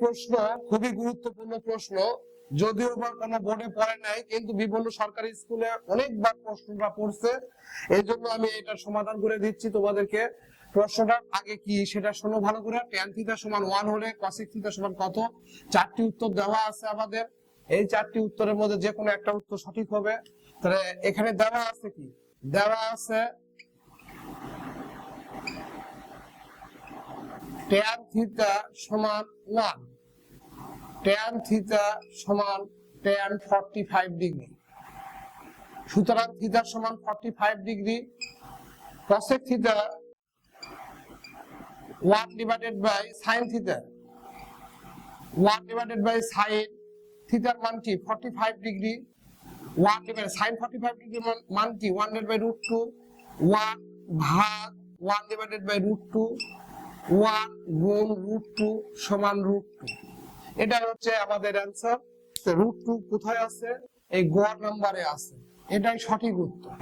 প্রশ্ন খুবই গুরুত্বপূর্ণ প্রশ্ন, যদিও বা কোনো বোর্ডে পড়ে নাই, কিন্তু বিভিন্ন সরকারি স্কুলে অনেকবার প্রশ্নটা পড়ছে। এই জন্য আমি এটা সমাধান করে দিচ্ছি তোমাদেরকে। প্রশ্নটার আগে কি সেটা শোনো ভালো করে। tan থিটা সমান 1 হলে cosec থিটা সমান কত? চারটি উত্তর দেওয়া আছে আমাদের। এই চারটি উত্তরের মধ্যে যে কোনো একটা উত্তর সঠিক হবে। তাহলে এখানে দেওয়া আছে কি? দেওয়া আছে tan থিটা সমান 1, tan থিটা সমান tan 45 ডিগ্রি। সুতরাং থিটা সমান 45 degree. cosec theta 1 divided by sin theta, 1 divided by sin থিটার মান কি? 45 ডিগ্রি। 1 divided sin 45 ডিগ্রি মান কি? 1 divided by √2, 1 ভাগ 1 divided by √2, 1 গুণ √2 সমান √2। এটা হচ্ছে আমাদের অ্যানসার। √2 কোথায় আছে? এই গ নাম্বারে আছে। এটাই সঠিক উত্তর।